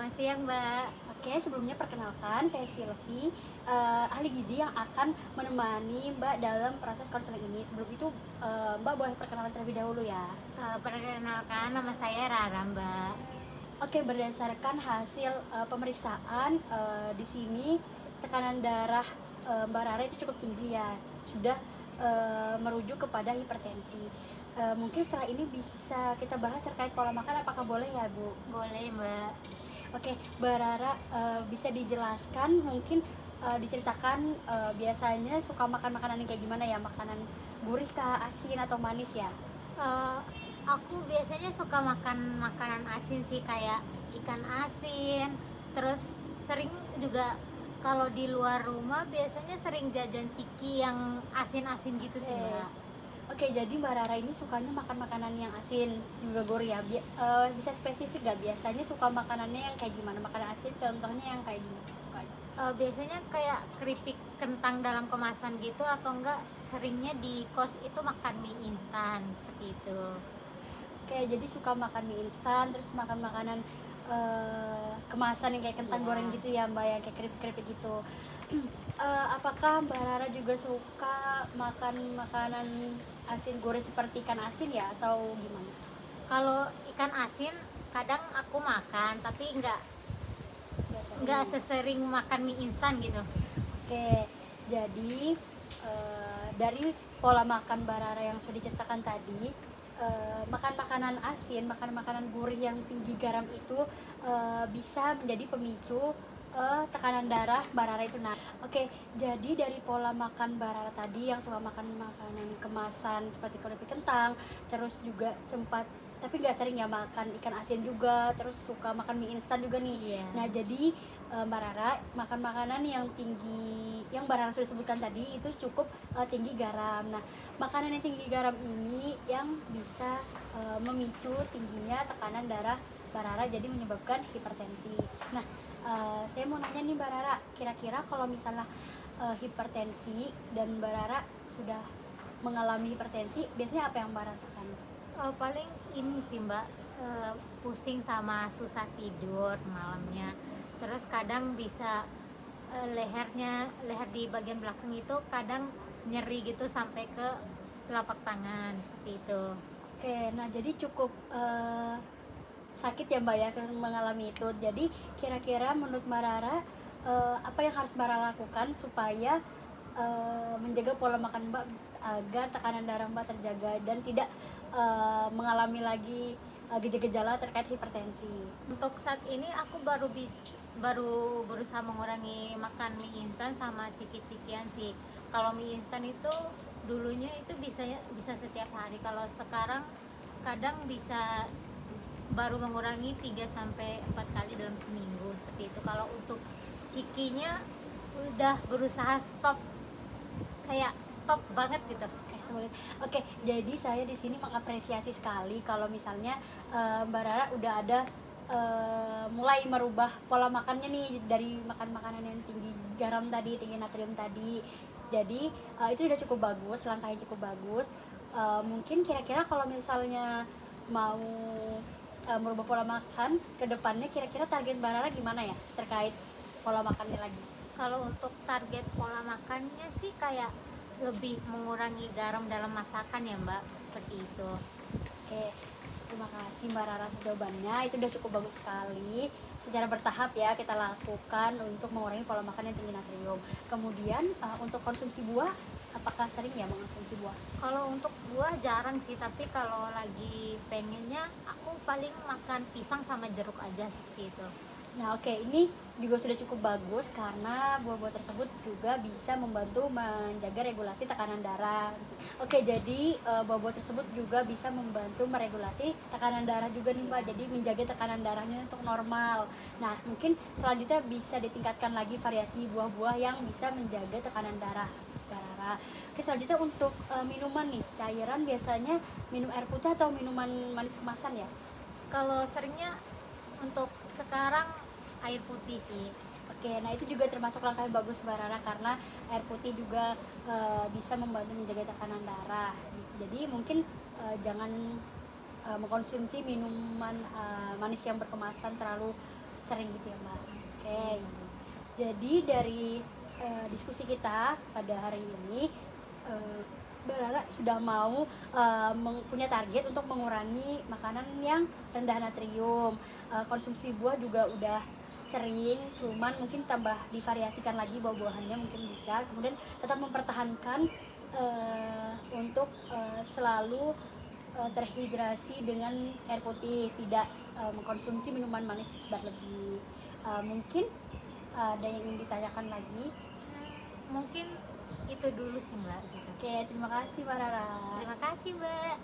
Selamat siang, Mbak. Oke, sebelumnya perkenalkan saya Silvi, ahli gizi yang akan menemani Mbak dalam proses konseling ini. Sebelum itu, Mbak boleh perkenalan terlebih dahulu ya. Perkenalkan, nama saya Rara, Mbak. Oke, berdasarkan hasil pemeriksaan di sini tekanan darah Mbak Rara itu cukup tinggi ya, sudah merujuk kepada hipertensi. Mungkin setelah ini bisa kita bahas terkait pola makan, apakah boleh ya, Bu? Boleh, Mbak. Oke, Mbak Rara, bisa dijelaskan mungkin, diceritakan, biasanya suka makan makanan yang kayak gimana ya? Makanan gurih kah, asin, atau manis ya? Eh, aku biasanya suka makan makanan asin sih, kayak ikan asin. Terus sering juga kalau di luar rumah biasanya sering jajan ciki yang asin-asin gitu sih, Oke. Mbak. Oke, jadi Mbak Rara ini sukanya makan makanan yang asin, juga gurih ya? Bisa spesifik nggak biasanya suka makanannya yang kayak gimana? Makanan asin contohnya yang kayak gimana sukanya? Biasanya kayak keripik kentang dalam kemasan gitu, atau enggak seringnya di kos itu makan mie instan seperti itu. Oke, jadi suka makan mie instan, terus makan makanan kemasan yang kayak kentang Iya. goreng gitu ya Mbak, yang kayak keripik-keripik gitu. Apakah Mbak Rara juga suka makan makanan asin goreng seperti ikan asin ya, atau gimana? Kalau ikan asin kadang aku makan, tapi nggak Biasanya. sesering makan mie instan gitu. Oke, jadi dari pola makan Mbak Rara yang sudah diceritakan tadi, makan makanan asin, makan makanan gurih yang tinggi garam itu bisa menjadi pemicu tekanan darah Mbak Rara itu naik. Oke, jadi dari pola makan Mbak Rara tadi yang suka makan makanan kemasan seperti keripik kentang, terus juga sempat tapi nggak sering ya makan ikan asin juga, terus suka makan mie instan juga nih. Iya. Nah, jadi Mbak Rara makan makanan yang tinggi, yang Mbak Rara sudah sebutkan tadi itu cukup tinggi garam. Nah, makanan yang tinggi garam ini yang bisa memicu tingginya tekanan darah Mbak Rara, jadi menyebabkan hipertensi. Nah, saya mau nanya nih Mbak Rara, kira-kira kalau misalnya hipertensi dan Mbak Rara sudah mengalami hipertensi, biasanya apa yang Mbak rasakan? Paling ini sih, Mbak, pusing sama susah tidur malamnya. Terus kadang bisa leher di bagian belakang itu kadang nyeri gitu sampai ke telapak tangan seperti itu. Oke, nah jadi cukup sakit ya Mbak ya mengalami itu. Jadi kira-kira menurut Mbak Rara, apa yang harus Mbak Rara lakukan supaya menjaga pola makan Mbak agar tekanan darah Mbak terjaga dan tidak mengalami lagi gejala-gejala terkait hipertensi? Untuk saat ini aku baru berusaha mengurangi makan mie instan sama ciki-cikian sih. Kalau mie instan itu dulunya itu bisa setiap hari. Kalau sekarang kadang bisa baru mengurangi 3 sampai 4 kali dalam seminggu seperti itu. Kalau untuk cikinya udah berusaha stop, kayak stop banget gitu. Oke, sulit. Oke, jadi saya di sini mengapresiasi sekali kalau misalnya Mbak Rara udah ada mulai merubah pola makannya nih dari makan makanan yang tinggi garam tadi, tinggi natrium tadi. Jadi itu udah cukup bagus, langkahnya cukup bagus. Mungkin kira-kira kalau misalnya mau merubah pola makan ke depannya, kira-kira target Mbak Rara gimana ya terkait pola makannya lagi? Kalau untuk target pola makannya sih kayak lebih mengurangi garam dalam masakan ya, Mbak, seperti itu. Oke, terima kasih Mbak Rara atas jawabannya. Itu udah cukup bagus sekali. Secara bertahap ya kita lakukan untuk mengurangi pola makan yang tinggi natrium. Kemudian untuk konsumsi buah, apakah sering ya mengonsumsi buah? Kalau untuk buah jarang sih, tapi kalau lagi pengennya aku paling makan pisang sama jeruk aja seperti itu. Nah, oke, ini juga sudah cukup bagus karena buah-buah tersebut juga bisa membantu menjaga regulasi tekanan darah. Oke, jadi buah-buah tersebut juga bisa membantu meregulasi tekanan darah juga nih Mbak. Jadi menjaga tekanan darahnya untuk normal. Nah, mungkin selanjutnya bisa ditingkatkan lagi variasi buah-buah yang bisa menjaga tekanan darah. Darah. Oke, selanjutnya untuk minuman nih, cairan biasanya minum air putih atau minuman manis kemasan ya? Kalau seringnya untuk sekarang air putih sih. Oke, nah itu juga termasuk langkah yang bagus Mbak Rara karena air putih juga bisa membantu menjaga tekanan darah. Jadi mungkin jangan mengkonsumsi minuman manis yang berkemasan terlalu sering gitu ya Mbak. Oke. Jadi dari diskusi kita pada hari ini, Mbak Rara sudah mau punya target untuk mengurangi makanan yang rendah natrium. Konsumsi buah juga udah sering, cuman mungkin tambah divariasikan lagi buah-buahannya mungkin bisa. Kemudian tetap mempertahankan untuk selalu terhidrasi dengan air putih, tidak mengkonsumsi minuman manis berlebih. Mungkin ada yang ingin ditanyakan lagi? Mungkin itu dulu sih Mbak gitu. Oke, terima kasih Mbak Rara. Terima kasih Mbak.